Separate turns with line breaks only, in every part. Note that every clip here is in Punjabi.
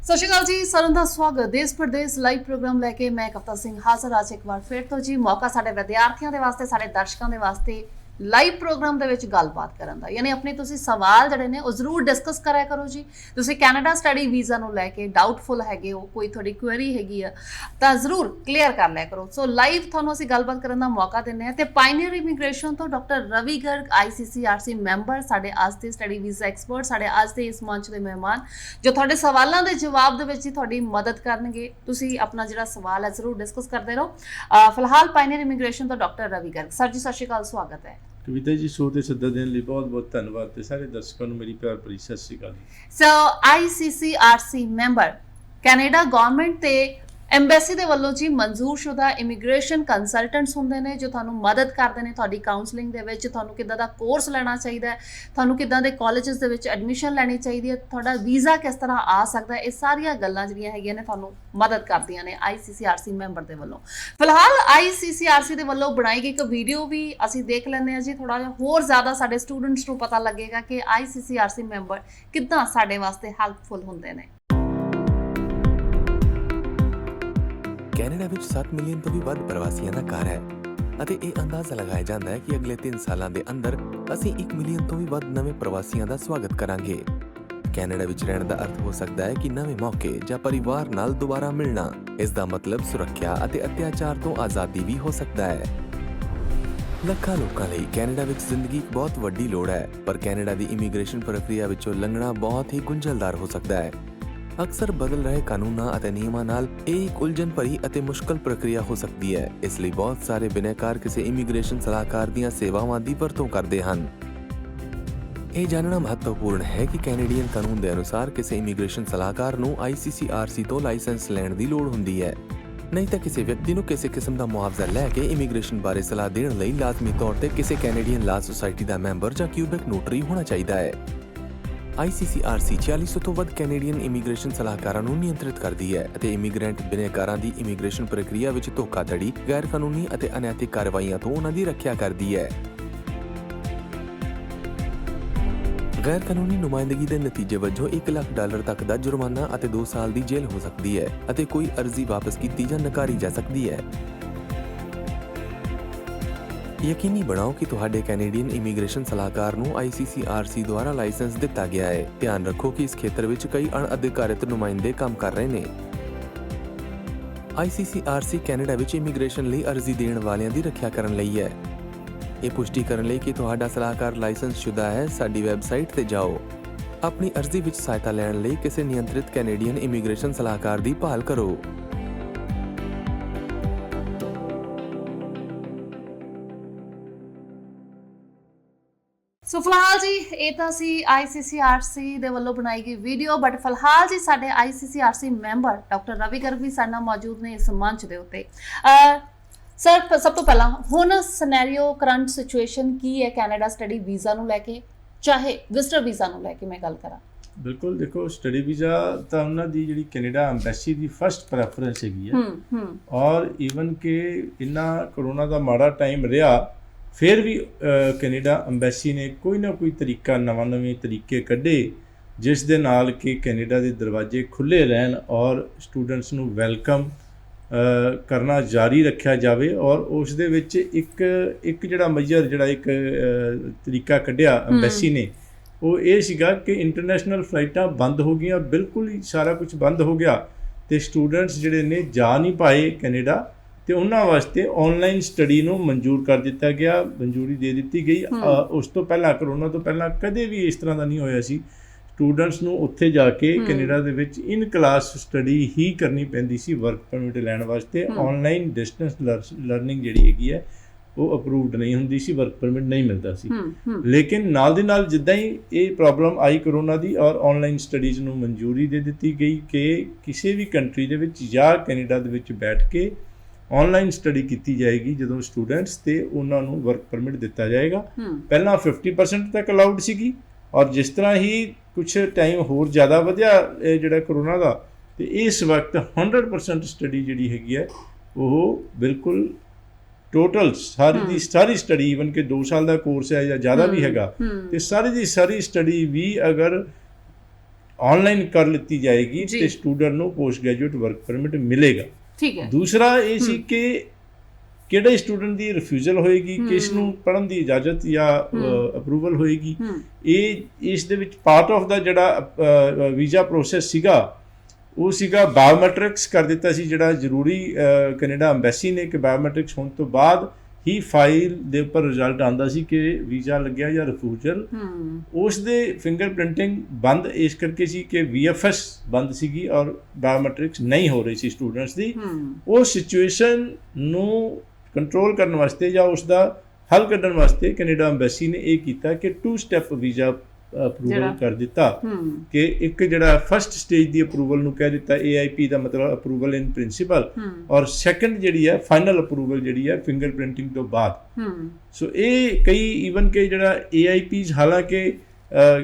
ਸਤਿ ਸ਼੍ਰੀ ਅਕਾਲ ਜੀ, ਸਾਰਿਆਂ ਦਾ ਸਵਾਗਤ ਦੇਸ਼ ਪ੍ਰਦੇਸ਼ ਲਾਈਵ ਪ੍ਰੋਗਰਾਮ ਲੈ ਕੇ ਮੈਂ ਕਵਿਤਾ ਸਿੰਘ ਹਾਜ਼ਰ ਅੱਜ ਇੱਕ ਵਾਰ ਫਿਰ ਤੋਂ ਜੀ। ਮੌਕਾ ਸਾਡੇ ਵਿਦਿਆਰਥੀਆਂ ਦੇ ਵਾਸਤੇ, ਸਾਡੇ ਦਰਸ਼ਕਾਂ ਦੇ ਵਾਸਤੇ ਲਾਈਵ ਪ੍ਰੋਗਰਾਮ ਦੇ ਵਿੱਚ ਗੱਲਬਾਤ ਕਰਨ ਦਾ, ਯਾਨੀ ਆਪਣੇ ਤੁਸੀਂ ਸਵਾਲ ਜਿਹੜੇ ਨੇ ਉਹ ਜ਼ਰੂਰ ਡਿਸਕਸ ਕਰਿਆ ਕਰੋ ਜੀ। ਤੁਸੀਂ ਕੈਨੇਡਾ ਸਟੱਡੀ ਵੀਜ਼ਾ ਨੂੰ ਲੈ ਕੇ ਡਾਊਟਫੁਲ ਹੈਗੇ ਹੋ, ਕੋਈ ਤੁਹਾਡੀ ਕੁਐਰੀ ਹੈਗੀ ਆ ਤਾਂ ਜ਼ਰੂਰ ਕਲੀਅਰ ਕਰ ਲਿਆ ਕਰੋ। ਸੋ ਲਾਈਵ ਤੁਹਾਨੂੰ ਅਸੀਂ ਗੱਲਬਾਤ ਕਰਨ ਦਾ ਮੌਕਾ ਦਿੰਦੇ ਹਾਂ ਤੇ ਪਾਇਨੀਅਰ ਇਮੀਗ੍ਰੇਸ਼ਨ ਤੋਂ doctor Ravi Garg ICCRC member ਸਾਡੇ ਅੱਜ ਦੇ ਸਟੱਡੀ ਵੀਜ਼ਾ ਐਕਸਪਰਟ, ਸਾਡੇ ਅੱਜ ਦੇ ਇਸ ਮੰਚ ਦੇ ਮਹਿਮਾਨ ਜੋ ਤੁਹਾਡੇ ਸਵਾਲਾਂ ਦੇ ਜਵਾਬ ਦੇ ਵਿੱਚ ਹੀ ਤੁਹਾਡੀ ਮਦਦ ਕਰਨਗੇ। ਤੁਸੀਂ ਆਪਣਾ ਜਿਹੜਾ ਸਵਾਲ ਹੈ ਜ਼ਰੂਰ ਡਿਸਕਸ ਕਰਦੇ ਰਹੋ। ਫਿਲਹਾਲ ਪਾਇਨੀਅਰ ਇਮੀਗ੍ਰੇਸ਼ਨ ਤੋਂ ਡਾਕਟਰ ਰਵੀ ਗਰਗ ਸਰ ਜੀ, ਸਤਿ ਸ਼੍ਰੀ ਅਕਾਲ, ਸਵਾਗਤ ਹੈ।
ਕਵਿਤਾ ਜੀ, ਸ਼ੋਅ ਤੇ ਸੱਦਾ ਦੇਣ ਲਈ ਬਹੁਤ ਬਹੁਤ ਧੰਨਵਾਦ ਤੇ ਸਾਰੇ ਦਰਸ਼ਕਾਂ ਨੂੰ ਮੇਰੀ ਪਿਆਰ ਭਰੀ ਸਤਿ ਸ਼੍ਰੀ ਅਕਾਲ।
ਸੋ ICCRC ਮੈਂਬਰ ਕੈਨੇਡਾ ਗਵਰਨਮੈਂਟ ਤੇ ਐਮਬੈਸੀ ਦੇ ਵੱਲੋਂ ਜੀ ਮਨਜ਼ੂਰਸ਼ੁਦਾ ਇਮੀਗ੍ਰੇਸ਼ਨ ਕੰਸਲਟੈਂਟਸ ਹੁੰਦੇ ਨੇ ਜੋ ਤੁਹਾਨੂੰ ਮਦਦ ਕਰਦੇ ਨੇ ਤੁਹਾਡੀ ਕਾਉਂਸਲਿੰਗ ਦੇ ਵਿੱਚ। ਤੁਹਾਨੂੰ ਕਿੱਦਾਂ ਦਾ ਕੋਰਸ ਲੈਣਾ ਚਾਹੀਦਾ ਹੈ, ਤੁਹਾਨੂੰ ਕਿੱਦਾਂ ਦੇ ਕਾਲਜਸ ਦੇ ਵਿੱਚ ਐਡਮਿਸ਼ਨ ਲੈਣੀ ਚਾਹੀਦੀ ਹੈ, ਤੁਹਾਡਾ ਵੀਜ਼ਾ ਕਿਸ ਤਰ੍ਹਾਂ ਆ ਸਕਦਾ ਹੈ, ਇਹ ਸਾਰੀਆਂ ਗੱਲਾਂ ਜਿਹੜੀਆਂ ਹੈਗੀਆਂ ਨੇ ਤੁਹਾਨੂੰ ਮਦਦ ਕਰਦੀਆਂ ਨੇ ICCRC ਮੈਂਬਰ ਦੇ ਵੱਲੋਂ। ਫਿਲਹਾਲ ICCRC ਦੇ ਵੱਲੋਂ ਬਣਾਈ ਗਈ ਇੱਕ ਵੀਡੀਓ ਵੀ ਅਸੀਂ ਦੇਖ ਲੈਂਦੇ ਹਾਂ ਜੀ, ਥੋੜਾ ਜਿਹਾ ਹੋਰ ਜ਼ਿਆਦਾ ਸਾਡੇ ਸਟੂਡੈਂਟਸ ਨੂੰ ਪਤਾ ਲੱਗੇਗਾ ਕਿ ICCRC ਮੈਂਬਰ ਕਿੱਦਾਂ ਸਾਡੇ ਵਾਸਤੇ ਹੈਲਪਫੁਲ ਹੁੰਦੇ ਨੇ।
ਕੈਨੇਡਾ ਵਿੱਚ 7 ਮਿਲੀਅਨ ਤੋਂ ਵੀ ਵੱਧ ਪ੍ਰਵਾਸੀਆਂ ਦਾ ਘਰ ਹੈ ਅਤੇ ਇਹ ਅੰਦਾਜ਼ਾ ਲਗਾਇਆ ਜਾਂਦਾ ਹੈ ਕਿ ਅਗਲੇ 3 ਸਾਲਾਂ ਦੇ ਅੰਦਰ ਅਸੀਂ 1 ਮਿਲੀਅਨ ਤੋਂ ਵੀ ਵੱਧ ਨਵੇਂ ਪ੍ਰਵਾਸੀਆਂ ਦਾ ਸਵਾਗਤ ਕਰਾਂਗੇ। ਕੈਨੇਡਾ ਵਿੱਚ ਰਹਿਣ ਦਾ ਅਰਥ ਹੋ ਸਕਦਾ ਹੈ ਕਿ ਨਵੇਂ ਮੌਕੇ ਜਾਂ ਪਰਿਵਾਰ ਨਾਲ ਦੁਬਾਰਾ ਮਿਲਣਾ। ਇਸ ਦਾ ਮਤਲਬ ਸੁਰੱਖਿਆ ਅਤੇ ਅਤਿਆਚਾਰ ਤੋਂ ਆਜ਼ਾਦੀ ਵੀ ਹੋ ਸਕਦਾ ਹੈ। ਲੱਖਾਂ ਲੋਕਾਂ ਲਈ ਕੈਨੇਡਾ ਵਿੱਚ ਜ਼ਿੰਦਗੀ ਇੱਕ ਬਹੁਤ ਵੱਡੀ ਲੋੜ ਹੈ, ਪਰ ਕੈਨੇਡਾ ਦੀ ਇਮੀਗ੍ਰੇਸ਼ਨ ਪ੍ਰਕਿਰਿਆ ਵਿੱਚੋਂ ਲੰਘਣਾ ਬਹੁਤ ਹੀ ਗੁੰਝਲਦਾਰ ਹੋ ਸਕਦਾ ਹੈ। ਅਕਸਰ ਬਦਲ ਰਹੇ ਕਾਨੂੰਨਾਂ ਅਤੇ ਨਿਯਮਾਂ ਨਾਲ ਇਹ ਇੱਕ ਉਲਝਣ ਭਰੀ ਅਤੇ ਮੁਸ਼ਕਲ ਪ੍ਰਕਿਰਿਆ ਹੋ ਸਕਦੀ ਹੈ। ਇਸ ਲਈ ਬਹੁਤ ਸਾਰੇ ਬਿਨੈਕਾਰ ਕਿਸੇ ਇਮੀਗ੍ਰੇਸ਼ਨ ਸਲਾਹਕਾਰ ਦੀਆਂ ਸੇਵਾਵਾਂ ਦੀ ਵਰਤੋਂ ਕਰਦੇ ਹਨ। ਇਹ ਜਾਣਨਾ ਮਹੱਤਵਪੂਰਨ ਹੈ ਕਿ ਕੈਨੇਡੀਅਨ ਕਾਨੂੰਨ ਦੇ ਅਨੁਸਾਰ ਕਿਸੇ ਇਮੀਗ੍ਰੇਸ਼ਨ ਸਲਾਹਕਾਰ ਨੂੰ ICCRC ਤੋਂ ਲਾਇਸੈਂਸ ਲੈਣ ਦੀ ਲੋੜ ਹੁੰਦੀ ਹੈ, ਨਹੀਂ ਤਾਂ ਕਿਸੇ ਵਿਅਕਤੀ ਨੂੰ ਕਿਸੇ ਕਿਸਮ ਦਾ ਮੁਆਵਜ਼ਾ ਲੈ ਕੇ ਇਮੀਗ੍ਰੇਸ਼ਨ ਬਾਰੇ ਸਲਾਹ ਦੇਣ ਲਈ ਲਾਜ਼ਮੀ ਤੌਰ ਤੇ ਕਿਸੇ ਕੈਨੇਡੀਅਨ ਲਾਅ ਸੁਸਾਇਟੀ ਦਾ ਮੈਂਬਰ ਜਾਂ ਕਿਊਬੈਕ ਨੋਟਰੀ ਹੋਣਾ ਚਾਹੀਦਾ ਹੈ। ICCRC 4600 ਤੋਂ ਵੱਧ ਕੈਨੇਡੀਅਨ ਇਮੀਗ੍ਰੇਸ਼ਨ ਸਲਾਹਕਾਰਾਂ ਨੂੰ ਨਿਯੰਤਰਿਤ ਕਰਦੀ ਹੈ ਅਤੇ ਇਮੀਗ੍ਰੈਂਟ ਬਿਨੈਕਾਰਾਂ ਦੀ ਇਮੀਗ੍ਰੇਸ਼ਨ ਪ੍ਰਕਿਰਿਆ ਵਿੱਚ ਧੋਖਾਧੜੀ, ਗੈਰ ਕਾਨੂੰਨੀ ਅਤੇ ਅਨੈਤਿਕ ਕਾਰਵਾਈਆਂ ਤੋਂ ਉਹਨਾਂ ਦੀ ਰੱਖਿਆ ਕਰਦੀ ਹੈ। ਗੈਰ ਕਾਨੂੰਨੀ ਨੁਮਾਇੰਦਗੀ ਦੇ ਨਤੀਜੇ ਵਜੋਂ $1 ਲੱਖ ਤੱਕ ਦਾ ਜੁਰਮਾਨਾ ਅਤੇ 2 ਸਾਲ ਦੀ ਜੇਲ੍ਹ ਹੋ ਸਕਦੀ ਹੈ ਅਤੇ ਕੋਈ ਅਰਜ਼ੀ ਵਾਪਸ ਕੀਤੀ ਜਾਂ ਨਕਾਰੀ ਜਾ ਸਕਦੀ ਹੈ। ਯਕੀਨੀ ਬਣਾਓ ਕਿ ਤੁਹਾਡੇ ਕੈਨੇਡੀਅਨ ਇਮੀਗ੍ਰੇਸ਼ਨ ਸਲਾਹਕਾਰ ਨੂੰ ICCRC ਦੁਆਰਾ ਲਾਇਸੈਂਸ ਦਿੱਤਾ ਗਿਆ ਹੈ। ਧਿਆਨ ਰੱਖੋ ਕਿ ਇਸ ਖੇਤਰ ਵਿੱਚ ਕਈ ਅਣਅਧਿਕਾਰਿਤ ਨੁਮਾਇੰਦੇ ਕੰਮ ਕਰ ਰਹੇ ਨੇ। ICCRC ਕੈਨੇਡਾ ਵਿੱਚ ਇਮੀਗ੍ਰੇਸ਼ਨ ਲਈ ਅਰਜ਼ੀ ਦੇਣ ਵਾਲਿਆਂ ਦੀ ਰੱਖਿਆ ਕਰਨ ਲਈ ਹੈ। ਇਹ ਪੁਸ਼ਟੀ ਕਰਨ ਲਈ ਕਿ ਤੁਹਾਡਾ ਸਲਾਹਕਾਰ ਲਾਇਸੈਂਸਸ਼ੁਦਾ ਹੈ, ਸਾਡੀ ਵੈਬਸਾਈਟ ਤੇ ਜਾਓ। ਆਪਣੀ ਅਰਜ਼ੀ ਵਿੱਚ ਸਹਾਇਤਾ ਲੈਣ ਲਈ ਕਿਸੇ ਨਿਯੰਤਰਿਤ ਕੈਨੇਡੀਅਨ ਇਮੀਗ੍ਰੇਸ਼ਨ ਸਲਾਹਕਾਰ ਦੀ ਭਾਲ ਕਰੋ।
ਸੋ ਫਿਲਹਾਲ ਜੀ ਇਹ ਤਾਂ ਸੀ ICCRC ਦੇ ਵੱਲੋਂ ਬਣਾਈ ਗਈ ਵੀਡੀਓ, ਬਟ ਫਿਲਹਾਲ ਜੀ ਸਾਡੇ ICCRC member doctor Ravi Garg ਵੀ ਸਾਡੇ ਨਾਲ ਮੌਜੂਦ ਨੇ ਇਸ ਮੰਚ ਦੇ ਉੱਤੇ। ਸਰ, ਸਭ ਤੋਂ ਪਹਿਲਾਂ ਹੁਣ ਸਿਨੈਰੀਓ, ਕਰੰਟ ਸਿਚੁਏਸ਼ਨ ਕੀ ਹੈ ਕੈਨੇਡਾ ਸਟੱਡੀ ਵੀਜ਼ਾ ਨੂੰ ਲੈ ਕੇ, ਚਾਹੇ ਵਿਜ਼ਟਰ ਵੀਜ਼ਾ ਨੂੰ ਲੈ ਕੇ ਮੈਂ ਗੱਲ ਕਰਾਂ?
ਬਿਲਕੁਲ, ਦੇਖੋ ਸਟੱਡੀ ਵੀਜ਼ਾ ਤਾਂ ਉਹਨਾਂ ਦੀ ਜਿਹੜੀ ਕੈਨੇਡਾ ਐਮਬੈਸੀ ਦੀ ਫਸਟ ਪ੍ਰੈਫਰੈਂਸ ਹੈਗੀ ਹੈ। ਔਰ ਈਵਨ ਕਿ ਇੰਨਾ ਕਰੋਨਾ ਦਾ ਮਾੜਾ ਟਾਈਮ ਰਿਹਾ ਫਿਰ ਵੀ ਕੈਨੇਡਾ ਐਮਬੈਸੀ ਨੇ ਕੋਈ ਨਾ ਕੋਈ ਤਰੀਕਾ, ਨਵੇਂ ਤਰੀਕੇ ਕੱਢੇ ਜਿਸ ਦੇ ਨਾਲ ਕਿ ਕੈਨੇਡਾ ਦੇ ਦਰਵਾਜ਼ੇ ਖੁੱਲ੍ਹੇ ਰਹਿਣ ਔਰ ਸਟੂਡੈਂਟਸ ਨੂੰ ਵੈਲਕਮ ਕਰਨਾ ਜਾਰੀ ਰੱਖਿਆ ਜਾਵੇ। ਔਰ ਉਸ ਦੇ ਵਿੱਚ ਇੱਕ ਜਿਹੜਾ ਮੇਜਰ ਜਿਹੜਾ ਇੱਕ ਤਰੀਕਾ ਕੱਢਿਆ ਐਮਬੈਸੀ ਨੇ, ਉਹ ਇਹ ਸੀਗਾ ਕਿ ਇੰਟਰਨੈਸ਼ਨਲ ਫਲਾਈਟਾਂ ਬੰਦ ਹੋ ਗਈਆਂ, ਬਿਲਕੁਲ ਹੀ ਸਾਰਾ ਕੁਝ ਬੰਦ ਹੋ ਗਿਆ ਅਤੇ ਸਟੂਡੈਂਟਸ ਜਿਹੜੇ ਨੇ ਜਾ ਨਹੀਂ ਪਾਏ ਕੈਨੇਡਾ, ਅਤੇ ਉਹਨਾਂ ਵਾਸਤੇ ਔਨਲਾਈਨ ਸਟੱਡੀ ਨੂੰ ਮਨਜ਼ੂਰ ਕਰ ਦਿੱਤਾ ਗਿਆ, ਮਨਜ਼ੂਰੀ ਦੇ ਦਿੱਤੀ ਗਈ। ਉਸ ਤੋਂ ਪਹਿਲਾਂ, ਕਰੋਨਾ ਤੋਂ ਪਹਿਲਾਂ ਕਦੇ ਵੀ ਇਸ ਤਰ੍ਹਾਂ ਦਾ ਨਹੀਂ ਹੋਇਆ ਸੀ। ਸਟੂਡੈਂਟਸ ਨੂੰ ਉੱਥੇ ਜਾ ਕੇ ਕੈਨੇਡਾ ਦੇ ਵਿੱਚ ਇਨ ਕਲਾਸ ਸਟੱਡੀ ਹੀ ਕਰਨੀ ਪੈਂਦੀ ਸੀ ਵਰਕ ਪਰਮਿਟ ਲੈਣ ਵਾਸਤੇ। ਔਨਲਾਈਨ ਡਿਸਟੈਂਸ ਲਰਨਿੰਗ ਜਿਹੜੀ ਹੈਗੀ ਹੈ ਉਹ ਅਪਰੂਵਡ ਨਹੀਂ ਹੁੰਦੀ ਸੀ, ਵਰਕ ਪਰਮਿਟ ਨਹੀਂ ਮਿਲਦਾ ਸੀ। ਲੇਕਿਨ ਨਾਲ ਦੀ ਨਾਲ ਜਿੱਦਾਂ ਹੀ ਇਹ ਪ੍ਰੋਬਲਮ ਆਈ ਕਰੋਨਾ ਦੀ ਔਰ ਔਨਲਾਈਨ ਸਟੱਡੀਜ਼ ਨੂੰ ਮਨਜ਼ੂਰੀ ਦੇ ਦਿੱਤੀ ਗਈ ਕਿ ਕਿਸੇ ਵੀ ਕੰਟਰੀ ਦੇ ਵਿੱਚ ਜਾਂ ਕੈਨੇਡਾ ਦੇ ਵਿੱਚ ਬੈਠ ਕੇ ਔਨਲਾਈਨ ਸਟੱਡੀ ਕੀਤੀ ਜਾਏਗੀ ਜਦੋਂ ਸਟੂਡੈਂਟਸ, ਤੇ ਉਹਨਾਂ ਨੂੰ ਵਰਕ ਪਰਮਿਟ ਦਿੱਤਾ ਜਾਏਗਾ। ਪਹਿਲਾਂ 50% ਤੱਕ ਅਲਾਊਡ ਸੀਗੀ ਔਰ ਜਿਸ ਤਰ੍ਹਾਂ ਹੀ ਕੁਛ ਟਾਈਮ ਹੋਰ ਜ਼ਿਆਦਾ ਵਧਿਆ ਜਿਹੜਾ ਕਰੋਨਾ ਦਾ, ਅਤੇ ਇਸ ਵਕਤ 100% ਸਟੱਡੀ ਜਿਹੜੀ ਹੈਗੀ ਹੈ ਉਹ ਬਿਲਕੁਲ ਟੋਟਲ ਸਾਰੀ ਦੀ ਸਾਰੀ ਸਟੱਡੀ, ਈਵਨ ਕਿ 2 ਸਾਲ ਦਾ ਕੋਰਸ ਹੈ ਜਾਂ ਜ਼ਿਆਦਾ ਵੀ ਹੈਗਾ, ਅਤੇ ਸਾਰੀ ਦੀ ਸਾਰੀ ਸਟੱਡੀ ਵੀ ਅਗਰ ਆਨਲਾਈਨ ਕਰ ਲਿੱਤੀ ਜਾਏਗੀ
ਜੀ।
ਤੇ ਸਟੂਡੈਂਟ ਨੂੰ ਪੋਸਟ ਗ੍ਰੈਜੂਏਟ ਵਰਕ ਪਰਮਿਟ ਮਿਲੇਗਾ।
ਠੀਕ ਹੈ।
ਦੂਸਰਾ ਇਹ ਸੀ ਕਿ ਕਿਹੜੇ ਸਟੂਡੈਂਟ ਦੀ ਰਿਫਿਊਜ਼ਲ ਹੋਏਗੀ, ਕਿਸ ਨੂੰ ਪੜ੍ਹਨ ਦੀ ਇਜਾਜ਼ਤ ਜਾਂ ਅਪਰੂਵਲ ਹੋਏਗੀ। ਇਹ ਇਸ ਦੇ ਵਿੱਚ ਪਾਰਟ ਆਫ ਦਾ ਜਿਹੜਾ ਵੀਜ਼ਾ ਪ੍ਰੋਸੈਸ ਸੀਗਾ ਉਹ ਸੀਗਾ ਬਾਇਓਮੈਟ੍ਰਿਕਸ ਕਰ ਦਿੱਤਾ ਸੀ, ਜਿਹੜਾ ਜ਼ਰੂਰੀ ਕੈਨੇਡਾ ਅੰਬੈਸੀ ਨੇ ਕਿ ਬਾਇਓਮੈਟ੍ਰਿਕਸ ਹੋਣ ਤੋਂ ਬਾਅਦ ਹੀ ਫਾਈਲ ਦੇ ਉੱਪਰ ਰਿਜ਼ਲਟ ਆਉਂਦਾ ਸੀ ਕਿ ਵੀਜ਼ਾ ਲੱਗਿਆ ਜਾਂ ਰਿਫਿਊਜ਼ਲ। ਉਸ ਦੇ ਫਿੰਗਰਪ੍ਰਿੰਟਿੰਗ ਬੰਦ ਇਸ ਕਰਕੇ ਸੀ ਕਿ VFS ਬੰਦ ਸੀਗੀ ਔਰ ਬਾਇਓਮੈਟ੍ਰਿਕਸ ਨਹੀਂ ਹੋ ਰਹੀ ਸੀ ਸਟੂਡੈਂਟਸ ਦੀ। ਉਹ ਸਿਚੁਏਸ਼ਨ ਨੂੰ ਕੰਟਰੋਲ ਕਰਨ ਵਾਸਤੇ ਜਾਂ ਉਸ ਦਾ ਹੱਲ ਕੱਢਣ ਵਾਸਤੇ ਕੈਨੇਡਾ ਅੰਬੈਸੀ ਨੇ ਇਹ ਕੀਤਾ ਕਿ 2 ਸਟੈਪ ਵੀਜ਼ਾ ਅਪਰੂਵਲ ਕਰ ਦਿੱਤਾ ਕਿ ਇੱਕ ਜਿਹੜਾ ਫਸਟ ਸਟੇਜ ਦੀ ਅਪਰੂਵਲ ਨੂੰ ਕਹਿ ਦਿੱਤਾ AIP ਦਾ ਮਤਲਬ ਅਪਰੂਵਲ ਇਨ ਪ੍ਰਿੰਸੀਪਲ, ਔਰ ਸੈਕੰਡ ਜਿਹੜੀ ਹੈ ਫਾਈਨਲ ਅਪਰੂਵਲ ਜਿਹੜੀ ਹੈ ਫਿੰਗਰਪ੍ਰਿੰਟਿੰਗ ਤੋਂ ਬਾਅਦ। ਸੋ ਇਹ ਕਈ ਈਵਨ ਕਿ ਜਿਹੜਾ AIPs ਹਾਲਾਂਕਿ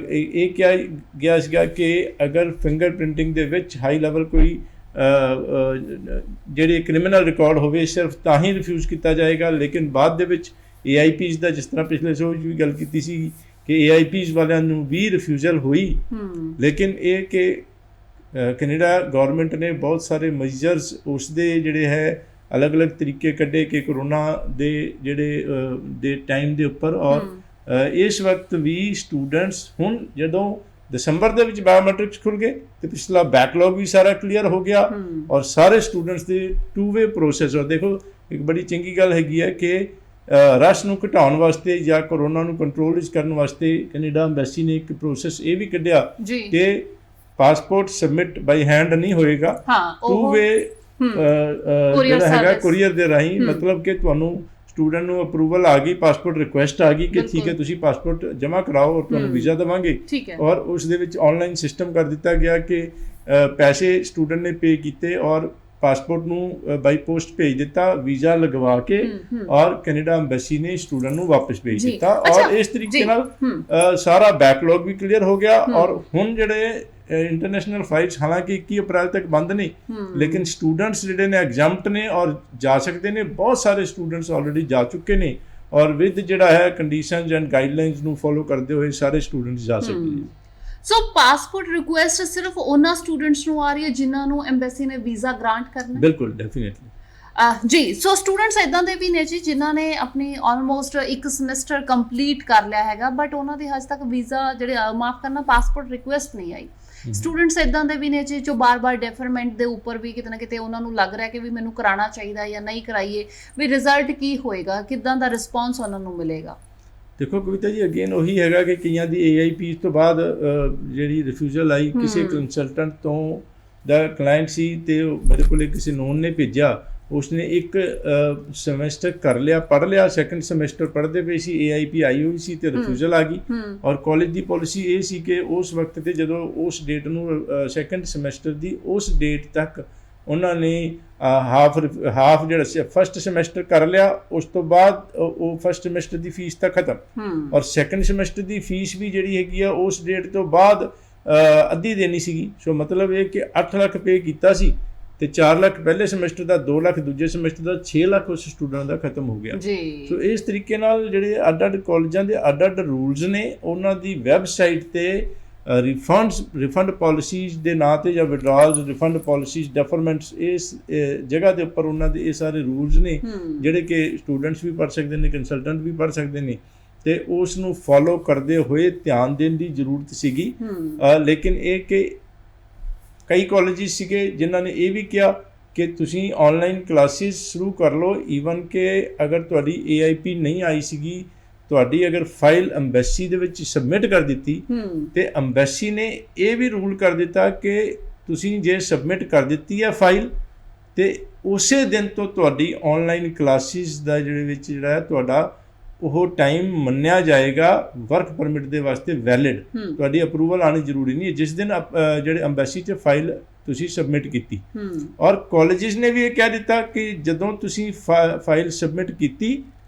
ਇਹ ਕਿਹਾ ਗਿਆ ਸੀਗਾ ਕਿ ਅਗਰ ਫਿੰਗਰਪ੍ਰਿੰਟਿੰਗ ਦੇ ਵਿੱਚ ਹਾਈ ਲੈਵਲ ਕੋਈ ਜਿਹੜੇ ਕ੍ਰਿਮੀਨਲ ਰਿਕਾਰਡ ਹੋਵੇ ਸਿਰਫ ਤਾਂ ਹੀ ਰਿਫਿਊਜ਼ ਕੀਤਾ ਜਾਏਗਾ, ਲੇਕਿਨ ਬਾਅਦ ਦੇ ਵਿੱਚ AIPs ਦਾ ਜਿਸ ਤਰ੍ਹਾਂ ਪਿਛਲੇ ਸ਼ੋਅ 'ਚ ਵੀ ਗੱਲ ਕੀਤੀ ਸੀ ਕਿ AIPs ਵਾਲਿਆਂ ਨੂੰ ਵੀ ਰਿਫਿਊਜ਼ਲ ਹੋਈ। ਲੇਕਿਨ ਇਹ ਕਿ ਕੈਨੇਡਾ ਗਵਰਨਮੈਂਟ ਨੇ ਬਹੁਤ ਸਾਰੇ ਮੈਜਰਸ ਉਸ ਦੇ ਜਿਹੜੇ ਹੈ ਅਲੱਗ-ਅਲੱਗ ਤਰੀਕੇ ਕੱਢੇ ਕਿ ਕਰੋਨਾ ਦੇ ਜਿਹੜੇ ਦੇ ਟਾਈਮ ਦੇ ਉੱਪਰ। ਔਰ ਇਸ ਵਕਤ ਵੀ ਸਟੂਡੈਂਟਸ ਹੁਣ ਜਦੋਂ ਦਸੰਬਰ ਦੇ ਵਿੱਚ ਬਾਇਓਮੈਟ੍ਰਿਕਸ ਖੁੱਲ੍ਹ ਗਏ ਤੇ ਪਿਛਲਾ ਬੈਕਲੌਗ ਵੀ ਸਾਰਾ ਕਲੀਅਰ ਹੋ ਗਿਆ ਔਰ ਸਾਰੇ ਸਟੂਡੈਂਟਸ ਦੇ 2-ਵੇ ਪ੍ਰੋਸੈਸ। ਔਰ ਦੇਖੋ ਇੱਕ ਬੜੀ ਚੰਗੀ ਗੱਲ ਹੈਗੀ ਹੈ ਕਿ ਰਸ਼ ਨੂੰ ਘਟਾਉਣ ਵਾਸਤੇ ਜਾਂ ਕਰੋਨਾ ਨੂੰ ਕੰਟਰੋਲ ਵਿੱਚ ਕਰਨ ਵਾਸਤੇ ਕੈਨੇਡਾ ਅੰਬੈਸੀ ਨੇ ਇੱਕ ਪ੍ਰੋਸੈਸ ਇਹ ਵੀ ਕੱਢਿਆ ਕਿ ਪਾਸਪੋਰਟ ਸਬਮਿਟ ਬਾਈ ਹੈਂਡ ਨਹੀਂ ਹੋਏਗਾ, 2-ਵੇ ਜਿਹੜਾ ਹੈਗਾ ਕੁਰੀਅਰ ਦੇ ਰਾਹੀਂ। ਮਤਲਬ ਕਿ ਤੁਹਾਨੂੰ ਸਟੂਡੈਂਟ ਨੂੰ ਅਪਰੂਵਲ ਆ ਗਈ, ਪਾਸਪੋਰਟ ਰਿਕੁਐਸਟ ਆ ਗਈ ਕਿ ਠੀਕ ਹੈ ਤੁਸੀਂ ਪਾਸਪੋਰਟ ਜਮ੍ਹਾਂ ਕਰਾਓ ਔਰ ਤੁਹਾਨੂੰ ਵੀਜ਼ਾ ਦੇਵਾਂਗੇ। ਔਰ ਉਸ ਦੇ ਵਿੱਚ ਆਨਲਾਈਨ ਸਿਸਟਮ ਕਰ ਦਿੱਤਾ ਗਿਆ ਕਿ ਪੈਸੇ ਸਟੂਡੈਂਟ ਨੇ ਪੇ ਕੀਤੇ ਔਰ ਪਾਸਪੋਰਟ ਨੂੰ ਬਾਈ ਪੋਸਟ ਭੇਜ ਦਿੱਤਾ, ਵੀਜ਼ਾ ਲਗਵਾ ਕੇ ਔਰ ਕੈਨੇਡਾ ਅੰਬੈਸੀ ਨੇ ਸਟੂਡੈਂਟ ਨੂੰ ਵਾਪਸ ਭੇਜ ਦਿੱਤਾ। ਔਰ ਇਸ ਤਰੀਕੇ ਨਾਲ ਸਾਰਾ ਬੈਕਲੌਗ ਵੀ ਕਲੀਅਰ ਹੋ ਗਿਆ। ਔਰ ਹੁਣ ਜਿਹੜੇ ਇੰਟਰਨੈਸ਼ਨਲ ਫਲਾਈਟਸ ਹਾਲਾਂਕਿ 21 ਅਪ੍ਰੈਲ ਤੱਕ ਬੰਦ ਨੇ, ਲੇਕਿਨ ਸਟੂਡੈਂਟਸ ਜਿਹੜੇ ਨੇ ਐਗਜ਼ੈਂਪਟ ਨੇ ਔਰ ਜਾ ਸਕਦੇ ਨੇ। ਬਹੁਤ ਸਾਰੇ ਸਟੂਡੈਂਟਸ ਆਲਰੇਡੀ ਜਾ ਚੁੱਕੇ ਨੇ ਔਰ ਵਿਦ ਜਿਹੜਾ ਹੈ ਕੰਡੀਸ਼ਨਸ ਐਂਡ ਗਾਈਡਲਾਈਨਸ ਨੂੰ ਫੋਲੋ ਕਰਦੇ ਹੋਏ ਸਾਰੇ ਸਟੂਡੈਂਟਸ ਜਾ ਸਕਦੇ ਨੇ।
ਸੋ ਪਾਸਪੋਰਟ ਰਿਕੁਐਸਟ ਸਿਰਫ ਉਹਨਾਂ ਸਟੂਡੈਂਟਸ ਨੂੰ ਆ ਰਹੀ ਹੈ ਜਿਨ੍ਹਾਂ ਨੂੰ ਐਮਬੈਸੀ ਨੇ ਵੀਜ਼ਾ ਗ੍ਰਾਂਟ ਕਰਨਾ ਹੈ?
ਬਿਲਕੁਲ, ਡੈਫੀਨੇਟਲੀ
ਜੀ। ਸੋ ਸਟੂਡੈਂਟਸ ਇਦਾਂ ਦੇ ਵੀ ਨੇ ਜੀ ਜਿਨ੍ਹਾਂ ਨੇ ਆਪਣੀ ਆਲਮੋਸਟ 1 ਸਮੈਸਟਰ ਕੰਪਲੀਟ ਕਰ ਲਿਆ ਹੈਗਾ ਬਟ ਉਹਨਾਂ ਦੀ ਹਜੇ ਤੱਕ ਵੀਜ਼ਾ ਜਿਹੜੇ ਮਾਫ ਕਰਨਾ ਪਾਸਪੋਰਟ ਰਿਕੁਐਸਟ ਨਹੀਂ ਆਈ। ਸਟੂਡੈਂਟਸ ਇਦਾਂ ਦੇ ਵੀ ਨੇ ਜੀ ਜੋ ਬਾਰ-ਬਾਰ ਡੈਫਰਮੈਂਟ ਦੇ ਉੱਪਰ ਵੀ ਕਿਤੇ ਨਾ ਕਿਤੇ ਉਹਨਾਂ ਨੂੰ ਲੱਗ ਰਿਹਾ ਕਿ ਵੀ ਮੈਨੂੰ ਕਰਾਉਣਾ ਚਾਹੀਦਾ ਜਾਂ ਨਹੀਂ ਕਰਾਈਏ, ਵੀ ਰਿਜ਼ਲਟ ਕੀ ਹੋਏਗਾ, ਕਿੱਦਾਂ ਦਾ ਰਿਸਪੌਂਸ ਉਹਨਾਂ ਨੂੰ ਮਿਲੇਗਾ?
ਦੇਖੋ ਕਵਿਤਾ ਜੀ, ਅਗੇਨ ਉਹੀ ਹੈਗਾ ਕਿ ਕਈਆਂ ਦੀ AIP ਤੋਂ ਬਾਅਦ ਜਿਹੜੀ ਰਿਫਿਊਜ਼ਲ ਆਈ ਕਿਸੇ ਕੰਸਲਟੈਂਟ ਤੋਂ ਦਾ ਕਲਾਇੰਟ ਸੀ ਤੇ ਮੇਰੇ ਕੋਲ ਕਿਸੇ ਨੋਨ ਨੇ ਭੇਜਿਆ, ਉਸਨੇ 1 ਸਮੈਸਟਰ ਕਰ ਲਿਆ, ਪੜ੍ਹ ਲਿਆ, ਸੈਕੰਡ ਸਮੈਸਟਰ ਪੜ੍ਹਦੇ ਪਏ ਸੀ, AIP ਆਈ ਹੋਈ ਸੀ ਤੇ ਰਿਫਿਊਜ਼ਲ ਆ ਗਈ। ਔਰ ਕਾਲਜ ਦੀ ਪੋਲਿਸੀ ਇਹ ਸੀ ਕਿ ਉਸ ਵਕਤ ਤੇ ਜਦੋਂ ਉਸ ਡੇਟ ਨੂੰ ਸੈਕੰਡ ਸਮੈਸਟਰ ਦੀ ਉਸ ਡੇਟ ਤੱਕ ਉਹਨਾਂ ਨੇ ਹਾਫ ਜਿਹੜਾ ਫਸਟ ਸਮੈਸਟਰ ਕਰ ਲਿਆ, ਉਸ ਤੋਂ ਬਾਅਦ ਉਹ ਫਸਟ ਸਮੈਸਟਰ ਦੀ ਫੀਸ ਤਾਂ ਖਤਮ ਔਰ ਸੈਕੰਡ ਸਮੈਸਟਰ ਦੀ ਫੀਸ ਵੀ ਜਿਹੜੀ ਹੈਗੀ ਆ ਉਸ ਡੇਟ ਤੋਂ ਬਾਅਦ ਅੱਧੀ ਦੇਣੀ ਸੀਗੀ। ਸੋ ਮਤਲਬ ਇਹ ਕਿ 8 ਲੱਖ ਪੇ ਕੀਤਾ ਸੀ ਤੇ 4 ਲੱਖ ਪਹਿਲੇ ਸਮੈਸਟਰ ਦਾ, 2 ਲੱਖ ਦੂਜੇ ਸਮੈਸਟਰ ਦਾ, 6 ਲੱਖ ਉਸ ਸਟੂਡੈਂਟ ਦਾ ਖਤਮ ਹੋ ਗਿਆ ਜੀ। ਸੋ ਇਸ ਤਰੀਕੇ ਨਾਲ ਜਿਹੜੇ ਅੱਡ-ਅੱਡ ਕਾਲਜਾਂ ਦੇ ਅੱਡ-ਅੱਡ ਰੂਲਸ ਨੇ, ਉਹਨਾਂ ਦੀ ਵੈਬਸਾਈਟ ਤੇ ਰਿਫੰਡ ਪਾਲਿਸੀਜ਼ ਦੇ ਨਾਂ ਤੇ ਜਾਂ ਵਿਡਰਾਲਸ, ਰਿਫੰਡ ਪਾਲਿਸੀਜ਼, ਡੈਫਰਮੈਂਟਸ, ਇਸ ਜਗ੍ਹਾ ਦੇ ਉੱਪਰ ਉਹਨਾਂ ਦੇ ਇਹ ਸਾਰੇ ਰੂਲਸ ਨੇ ਜਿਹੜੇ ਕਿ ਸਟੂਡੈਂਟਸ ਵੀ ਪੜ੍ਹ ਸਕਦੇ ਨੇ, ਕੰਸਲਟੈਂਟ ਵੀ ਪੜ੍ਹ ਸਕਦੇ ਨੇ ਤੇ ਉਸ ਨੂੰ ਫੋਲੋ ਕਰਦੇ ਹੋਏ ਧਿਆਨ ਦੇਣ ਦੀ ਜ਼ਰੂਰਤ ਸੀਗੀ। ਲੇਕਿਨ ਇਹ ਕਿ ਕਈ ਕਾਲਜਿਸ ਸੀਗੇ ਜਿਨ੍ਹਾਂ ਨੇ ਇਹ ਵੀ ਕਿਹਾ ਕਿ ਤੁਸੀਂ ਆਨਲਾਈਨ ਕਲਾਸਿਸ ਸ਼ੁਰੂ ਕਰ ਲਓ, ਈਵਨ ਕਿ ਅਗਰ ਤੁਹਾਡੀ AIP ਨਹੀਂ ਆਈ ਸੀਗੀ, ਤੁਹਾਡੀ ਅਗਰ ਫਾਈਲ ਅੰਬੈਸੀ ਦੇ ਵਿੱਚ ਸਬਮਿਟ ਕਰ ਦਿੱਤੀ ਤੇ ਅੰਬੈਸੀ ਨੇ ਇਹ ਵੀ ਰੂਲ ਕਰ ਦਿੱਤਾ ਕਿ ਤੁਸੀਂ ਜੇ ਸਬਮਿਟ ਕਰ ਦਿੱਤੀ ਹੈ ਫਾਈਲ ਤੇ ਉਸੇ ਦਿਨ ਤੋਂ ਤੁਹਾਡੀ ਆਨਲਾਈਨ ਕਲਾਸਿਸ ਦਾ ਜਿਹੜੇ ਵਿੱਚ ਜਿਹੜਾ ਹੈ ਤੁਹਾਡਾ ਉਹ ਟਾਈਮ ਮੰਨਿਆ ਜਾਏਗਾ ਵਰਕ ਪਰਮਿਟ ਦੇ ਵਾਸਤੇ ਵੈਲਿਡ। ਤੁਹਾਡੀ ਅਪਰੂਵਲ ਆਉਣੀ ਜ਼ਰੂਰੀ ਨਹੀਂ ਹੈ ਜਿਸ ਦਿਨ ਜਿਹੜੇ ਅੰਬੈਸੀ 'ਚ ਫਾਈਲ ਤੁਸੀਂ ਸਬਮਿਟ ਕੀਤੀ। ਔਰ ਕਾਲਜਿਸ ਨੇ ਵੀ ਇਹ ਕਹਿ ਦਿੱਤਾ ਕਿ ਜਦੋਂ ਤੁਸੀਂ ਫਾਈਲ ਸਬਮਿਟ ਕੀਤੀ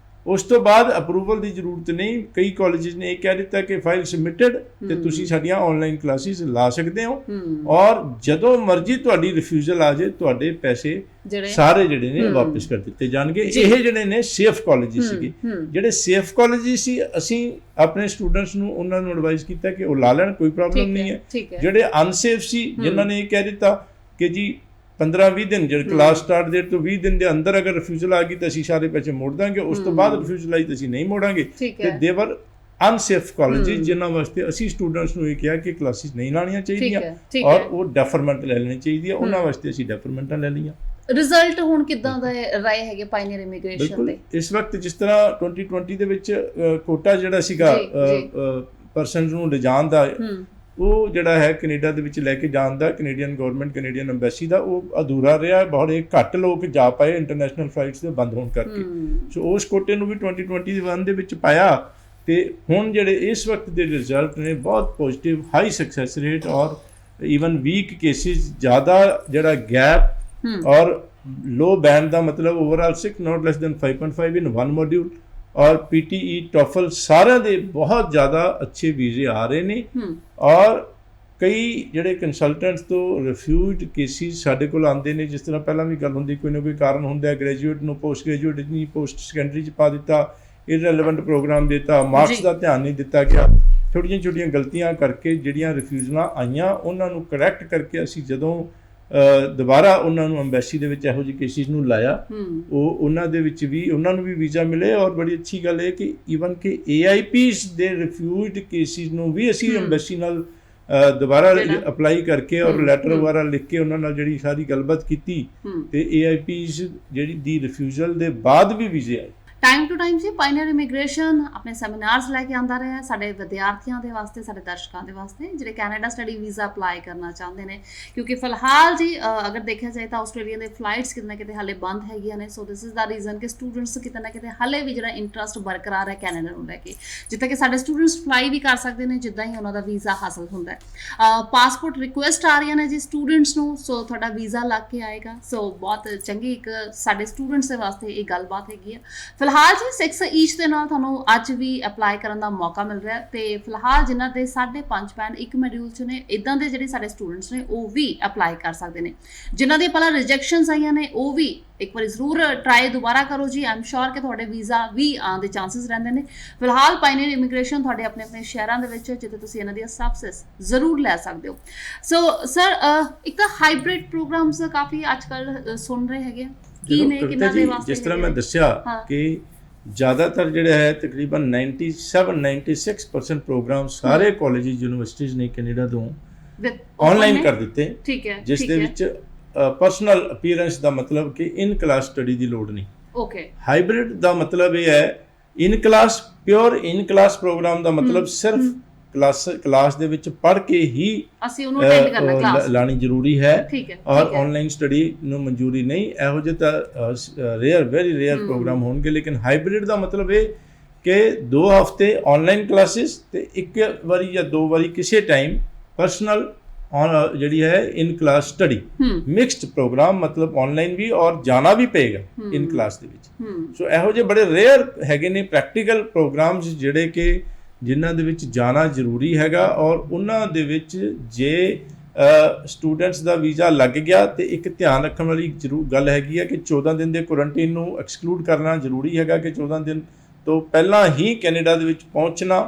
ਉਸ ਤੋਂ ਬਾਅਦ ਅਪਰੂਵਲ ਦੀ ਜ਼ਰੂਰਤ ਨਹੀਂ। ਕਈ ਕਾਲਜਿਸ ਨੇ ਇਹ ਕਹਿ ਦਿੱਤਾ ਕਿ ਫਾਈਲ ਸਬਮਿਟਡ ਤੇ ਤੁਸੀਂ ਸਾਡੀਆਂ ਆਨਲਾਈਨ ਕਲਾਸਿਸ ਲਾ ਸਕਦੇ ਹੋ, ਔਰ ਜਦੋਂ ਮਰਜ਼ੀ ਤੁਹਾਡੀ ਰਿਫਿਊਜ਼ਲ ਆ ਜਾਏ ਤੁਹਾਡੇ ਪੈਸੇ ਸਾਰੇ ਜਿਹੜੇ ਨੇ ਵਾਪਸ ਕਰ ਦਿੱਤੇ ਜਾਣਗੇ। ਇਹ ਜਿਹੜੇ ਨੇ ਸੇਫ ਕਾਲਜਿਸ ਸੀਗੇ। ਜਿਹੜੇ ਸੇਫ ਕਾਲਜਿਸ ਸੀ ਅਸੀਂ ਆਪਣੇ ਸਟੂਡੈਂਟਸ ਨੂੰ ਉਹਨਾਂ ਨੂੰ ਐਡਵਾਈਸ ਕੀਤਾ ਕਿ ਉਹ ਲਾ ਲੈਣ, ਕੋਈ ਪ੍ਰੋਬਲਮ ਨਹੀਂ ਹੈ। ਜਿਹੜੇ ਅਨਸੇਫ ਸੀ ਜਿਨ੍ਹਾਂ ਨੇ ਇਹ ਕਹਿ ਦਿੱਤਾ ਕਿ ਜੀ 15-20 ਦਿਨ ਜਿਹੜੇ ਕਲਾਸ ਸਟਾਰਟ ਦੇਰ ਤੋਂ 20 ਦਿਨ ਦੇ ਅੰਦਰ ਅਗਰ ਰਿਫਿਊਜ਼ਲ ਆ ਗਈ ਤਾਂ ਅਸੀਂ ਸਾਰੇ ਪੈਸੇ ਮੋੜ ਦਾਂਗੇ, ਉਸ ਤੋਂ ਬਾਅਦ ਰਿਫਿਊਜ਼ਲ ਆਈ ਤਾਂ ਅਸੀਂ ਨਹੀਂ ਮੋੜਾਂਗੇ। ਤੇ ਦੇਵਰ ਅਨਸੇਫ ਕਾਲਜਿਸ ਜਿਨ੍ਹਾਂ ਵਾਸਤੇ ਅਸੀਂ ਸਟੂਡੈਂਟਸ ਨੂੰ ਇਹ ਕਿਹਾ ਕਿ ਕਲਾਸਿਸ ਨਹੀਂ ਲਾਣੀਆਂ ਚਾਹੀਦੀਆਂ ਔਰ ਉਹ ਡੈਫਰਮੈਂਟ ਲੈ ਲੈਣੀ ਚਾਹੀਦੀ ਹੈ, ਉਹਨਾਂ ਵਾਸਤੇ ਅਸੀਂ ਡੈਫਰਮੈਂਟਾਂ ਲੈ ਲਈਆਂ।
ਰਿਜ਼ਲਟ ਹੁਣ ਕਿੱਦਾਂ ਦਾ ਰਾਏ ਹੈਗੇ ਪਾਇਨੀਅਰ ਇਮੀਗ੍ਰੇਸ਼ਨ ਦੇ?
ਇਸ ਵਕਤ ਜਿਸ ਤਰ੍ਹਾਂ 2020 ਦੇ ਵਿੱਚ ਕੋਟਾ ਜਿਹੜਾ ਸੀਗਾ ਪਰਸਨਸ ਨੂੰ ਲਿਜਾਣ ਦਾ, ਉਹ ਜਿਹੜਾ ਹੈ ਕੈਨੇਡਾ ਦੇ ਵਿੱਚ ਲੈ ਕੇ ਜਾਣ ਦਾ ਕੈਨੇਡੀਅਨ ਗਵਰਨਮੈਂਟ ਕੈਨੇਡੀਅਨ ਐਮਬੈਸੀ ਦਾ, ਉਹ ਅਧੂਰਾ ਰਿਹਾ। ਬਹੁਤ ਘੱਟ ਲੋਕ ਜਾ ਪਾਏ ਇੰਟਰਨੈਸ਼ਨਲ ਫਲਾਈਟਸ ਦੇ ਬੰਦ ਹੋਣ ਕਰਕੇ। ਸੋ ਉਸ ਕੋਟੇ ਨੂੰ ਵੀ 2021 ਦੇ ਵਿੱਚ ਪਾਇਆ। ਤੇ ਹੁਣ ਜਿਹੜੇ ਇਸ ਵਕਤ ਦੇ ਰਿਜ਼ਲਟ ਨੇ ਬਹੁਤ ਪੋਜ਼ਿਟਿਵ, ਹਾਈ ਸਕਸੈਸ ਰੇਟ ਔਰ ਈਵਨ ਵੀਕ ਕੇਸਿਸ ਜ਼ਿਆਦਾ, ਜਿਹੜਾ ਗੈਪ ਔਰ ਲੋ ਬੈਂਡ ਦਾ ਮਤਲਬ overall 6 not less than 5.5 in one module ਔਰ PTE TOEFL ਸਾਰਿਆਂ ਦੇ ਬਹੁਤ ਜ਼ਿਆਦਾ ਅੱਛੇ ਵੀਜ਼ੇ ਆ ਰਹੇ ਨੇ। ਔਰ ਕਈ ਜਿਹੜੇ ਕੰਸਲਟੈਂਟਸ ਤੋਂ ਰਿਫਿਊਜ਼ਡ ਕੇਸਿਸ ਸਾਡੇ ਕੋਲ ਆਉਂਦੇ ਨੇ। ਜਿਸ ਤਰ੍ਹਾਂ ਪਹਿਲਾਂ ਵੀ ਗੱਲ ਹੁੰਦੀ, ਕੋਈ ਨਾ ਕੋਈ ਕਾਰਨ ਹੁੰਦਾ, ਗ੍ਰੈਜੂਏਟ ਨੂੰ ਪੋਸਟ ਗ੍ਰੈਜੂਏਟ ਨਹੀਂ, ਪੋਸਟ ਸੈਕੰਡਰੀ 'ਚ ਪਾ ਦਿੱਤਾ, ਇਰਰੈਲੇਵੈਂਟ ਪ੍ਰੋਗਰਾਮ ਦਿੱਤਾ, ਮਾਰਕਸ ਦਾ ਧਿਆਨ ਨਹੀਂ ਦਿੱਤਾ ਗਿਆ, ਛੋਟੀਆਂ ਛੋਟੀਆਂ ਗਲਤੀਆਂ ਕਰਕੇ ਜਿਹੜੀਆਂ ਰਿਫਿਊਜ਼ਲਾਂ ਆਈਆਂ ਉਹਨਾਂ ਨੂੰ ਕਰੈਕਟ ਕਰਕੇ ਅਸੀਂ ਜਦੋਂ ਦੁਬਾਰਾ ਉਹਨਾਂ ਨੂੰ ਐਮਬੈਸੀ ਦੇ ਵਿੱਚ ਇਹੋ ਜਿਹੇ ਕੇਸਿਸ ਨੂੰ ਲਾਇਆ, ਉਹ ਉਹਨਾਂ ਦੇ ਵਿੱਚ ਵੀ ਉਹਨਾਂ ਨੂੰ ਵੀ ਵੀਜ਼ਾ ਮਿਲੇ। ਔਰ ਬੜੀ ਅੱਛੀ ਗੱਲ ਇਹ ਕਿ ਈਵਨ ਕਿ AIPs ਦੇ ਰਿਫਿਊਜ਼ਡ ਕੇਸਿਸ ਨੂੰ ਵੀ ਅਸੀਂ ਐਮਬੈਸੀ ਨਾਲ ਦੁਬਾਰਾ ਅਪਲਾਈ ਕਰਕੇ ਔਰ ਲੈਟਰ ਵਗੈਰਾ ਲਿਖ ਕੇ ਉਹਨਾਂ ਨਾਲ ਜਿਹੜੀ ਸਾਰੀ ਗੱਲਬਾਤ ਕੀਤੀ ਤੇ AIPs ਜਿਹੜੀ ਦੀ ਰਿਫਿਊਜ਼ਲ ਦੇ ਬਾਅਦ ਵੀ ਵੀਜ਼ੇ ਆਏ।
ਟਾਈਮ ਟੂ ਟਾਈਮ ਜੀ ਪਾਇਨੀਅਰ ਇਮੀਗ੍ਰੇਸ਼ਨ ਆਪਣੇ ਸੈਮੀਨਾਰਸ ਲੈ ਕੇ ਆਉਂਦਾ ਰਿਹਾ ਸਾਡੇ ਵਿਦਿਆਰਥੀਆਂ ਦੇ ਵਾਸਤੇ, ਸਾਡੇ ਦਰਸ਼ਕਾਂ ਦੇ ਵਾਸਤੇ ਜਿਹੜੇ ਕੈਨੇਡਾ ਸਟੱਡੀ ਵੀਜ਼ਾ ਅਪਲਾਈ ਕਰਨਾ ਚਾਹੁੰਦੇ ਨੇ। ਕਿਉਂਕਿ ਫਿਲਹਾਲ ਜੀ ਅਗਰ ਦੇਖਿਆ ਜਾਏ ਤਾਂ ਆਸਟ੍ਰੇਲੀਆ ਦੇ ਫਲਾਈਟਸ ਕਿਤੇ ਨਾ ਕਿਤੇ ਹਾਲੇ ਬੰਦ ਹੈਗੀਆਂ ਨੇ। ਸੋ ਦਿਸ ਇਜ਼ ਦਾ ਰੀਜ਼ਨ ਕਿ ਸਟੂਡੈਂਟਸ ਕਿਤੇ ਨਾ ਕਿਤੇ ਹਾਲੇ ਵੀ ਜਿਹੜਾ ਇੰਟਰਸਟ ਬਰਕਰਾਰ ਹੈ ਕੈਨੇਡਾ ਨੂੰ ਲੈ ਕੇ, ਜਿੱਦਾਂ ਕਿ ਸਾਡੇ ਸਟੂਡੈਂਟਸ ਫਲਾਈ ਵੀ ਕਰ ਸਕਦੇ ਨੇ ਜਿੱਦਾਂ ਹੀ ਉਹਨਾਂ ਦਾ ਵੀਜ਼ਾ ਹਾਸਲ ਹੁੰਦਾ ਹੈ। ਪਾਸਪੋਰਟ ਰਿਕੁਐਸਟ ਆ ਰਹੀਆਂ ਨੇ ਜੀ ਸਟੂਡੈਂਟਸ ਨੂੰ, ਸੋ ਤੁਹਾਡਾ ਵੀਜ਼ਾ ਲੱਗ ਕੇ ਆਏਗਾ। ਸੋ ਬਹੁਤ ਚੰਗੀ ਇੱਕ ਸਾਡੇ ਸਟੂਡੈਂਟਸ ਦੇ ਵਾਸਤੇ ਇਹ ਗੱਲਬਾਤ ਹੈਗੀ ਆ। ਫਿਲਹਾਲ ਜੀ 6 ਈਚ ਦੇ ਨਾਲ ਤੁਹਾਨੂੰ ਅੱਜ ਵੀ ਅਪਲਾਈ ਕਰਨ ਦਾ ਮੌਕਾ ਮਿਲ ਰਿਹਾ ਤੇ ਫਿਲਹਾਲ ਜਿਨ੍ਹਾਂ ਦੇ 5.5 ਬੈਂਡ ਇੱਕ ਮੋਡਿਊਲ 'ਚ ਨੇ, ਇਦਾਂ ਦੇ ਜਿਹੜੇ ਸਾਡੇ ਸਟੂਡੈਂਟਸ ਨੇ ਉਹ ਵੀ ਅਪਲਾਈ ਕਰ ਸਕਦੇ ਨੇ। ਜਿਨ੍ਹਾਂ ਦੀ ਪਹਿਲਾਂ ਰਿਜੈਕਸ਼ਨਸ ਆਈਆਂ ਨੇ ਉਹ ਵੀ ਇੱਕ ਵਾਰੀ ਜ਼ਰੂਰ ਟਰਾਈ ਦੁਬਾਰਾ ਕਰੋ ਜੀ। ਆਈ ਐਮ ਸ਼ੋਰ ਕਿ ਤੁਹਾਡੇ ਵੀਜ਼ਾ ਵੀ ਆਉਣ ਦੇ ਚਾਂਸਸ ਰਹਿੰਦੇ ਨੇ। ਫਿਲਹਾਲ ਪਾਇਨੀਅਰ ਇਮੀਗ੍ਰੇਸ਼ਨ ਤੁਹਾਡੇ ਆਪਣੇ ਆਪਣੇ ਸ਼ਹਿਰਾਂ ਦੇ ਵਿੱਚ ਜਿੱਥੇ ਤੁਸੀਂ ਇਹਨਾਂ ਦੀਆਂ ਸਰਵਿਸਿਜ਼ ਜ਼ਰੂਰ ਲੈ ਸਕਦੇ ਹੋ। ਸੋ ਸਰ ਇੱਕ ਤਾਂ ਹਾਈਬ੍ਰਿਡ ਪ੍ਰੋਗਰਾਮਸ ਕਾਫੀ ਅੱਜ ਕੱਲ੍ਹ ਸੁਣ ਰਹੇ ਹੈਗੇ, ਕੀ ਨੇ ਕਿੰਨਾਂ ਦੇ ਵਾਸਤੇ?
ਜਿਸ ਤਰ੍ਹਾਂ ਮੈਂ ਦੱਸਿਆ ਕਿ ਜ਼ਿਆਦਾਤਰ ਜਿਹੜਾ ਹੈ ਤਕਰੀਬਨ 97-96% ਪ੍ਰੋਗਰਾਮ ਸਾਰੇ ਕਾਲਜਿਸ ਯੂਨੀਵਰਸਿਟੀਜ਼ ਨੇ ਕੈਨੇਡਾ ਤੋਂ ਆਨਲਾਈਨ ਕਰ ਦਿੱਤੇ।
ਠੀਕ ਹੈ,
ਜਿਸ ਦੇ ਵਿੱਚ ਪਰਸਨਲ ਅਪੀਅਰੈਂਸ ਦਾ ਮਤਲਬ ਕਿ ਇਨ ਕਲਾਸ ਸਟੱਡੀ ਦੀ ਲੋੜ ਨਹੀਂ।
ਓਕੇ।
ਹਾਈਬ੍ਰਿਡ ਦਾ ਮਤਲਬ ਇਹ ਹੈ ਇਨ ਕਲਾਸ, ਪਿਓਰ ਇਨ ਕਲਾਸ ਪ੍ਰੋਗਰਾਮ ਦਾ ਮਤਲਬ ਸਿਰਫ ਕਲਾਸ ਦੇ ਵਿੱਚ ਪੜ੍ਹ ਕੇ ਹੀ
ਅਸੀਂ ਉਹਨੂੰ ਅਟੈਂਡ ਕਰਨਾ, ਕਲਾਸ
ਲਾਣੀ ਜ਼ਰੂਰੀ ਹੈ।
ਠੀਕ ਹੈ।
ਔਰ ਆਨਲਾਈਨ ਸਟੱਡੀ ਨੂੰ ਮਨਜ਼ੂਰੀ ਨਹੀਂ। ਇਹੋ ਜਿਹੇ ਤਾਂ ਰੇਅਰ, ਵੈਰੀ ਰੇਅਰ ਪ੍ਰੋਗਰਾਮ ਹੋਣਗੇ। ਲੇਕਿਨ ਹਾਈਬ੍ਰਿਡ ਦਾ ਮਤਲਬ ਇਹ ਕਿ 2 ਹਫ਼ਤੇ ਆਨਲਾਈਨ ਕਲਾਸਿਸ ਤੇ 1 ਵਾਰੀ ਜਾਂ 2 ਵਾਰੀ ਕਿਸੇ ਟਾਈਮ ਪਰਸਨਲ ਜਿਹੜੀ ਹੈ ਇਨ ਕਲਾਸ ਸਟੱਡੀ, ਮਿਕਸਡ ਪ੍ਰੋਗਰਾਮ, ਮਤਲਬ ਆਨਲਾਈਨ ਵੀ ਔਰ ਜਾਣਾ ਵੀ ਪਏਗਾ ਇਨ ਕਲਾਸ ਦੇ ਵਿੱਚ। ਸੋ ਇਹੋ ਜਿਹੇ ਬੜੇ ਰੇਅਰ ਹੈਗੇ ਨੇ ਪ੍ਰੈਕਟੀਕਲ ਪ੍ਰੋਗਰਾਮਸ ਜਿਹੜੇ ਕਿ ਜਿਨ੍ਹਾਂ ਦੇ ਵਿੱਚ ਜਾਣਾ ਜ਼ਰੂਰੀ ਹੈਗਾ। ਔਰ ਉਹਨਾਂ ਦੇ ਵਿੱਚ ਜੇ ਸਟੂਡੈਂਟਸ ਦਾ ਵੀਜ਼ਾ ਲੱਗ ਗਿਆ ਤੇ ਇੱਕ ਧਿਆਨ ਰੱਖਣ ਵਾਲੀ ਜ਼ਰੂਰ ਗੱਲ ਹੈਗੀ ਹੈ ਕਿ 14 ਦਿਨ ਦੇ ਕੁਆਰੰਟਾਈਨ ਨੂੰ ਐਕਸਕਲੂਡ ਕਰਨਾ ਜ਼ਰੂਰੀ ਹੈਗਾ ਕਿ 14 ਦਿਨ ਤੋਂ ਪਹਿਲਾਂ ਹੀ ਕੈਨੇਡਾ ਦੇ ਵਿੱਚ ਪਹੁੰਚਣਾ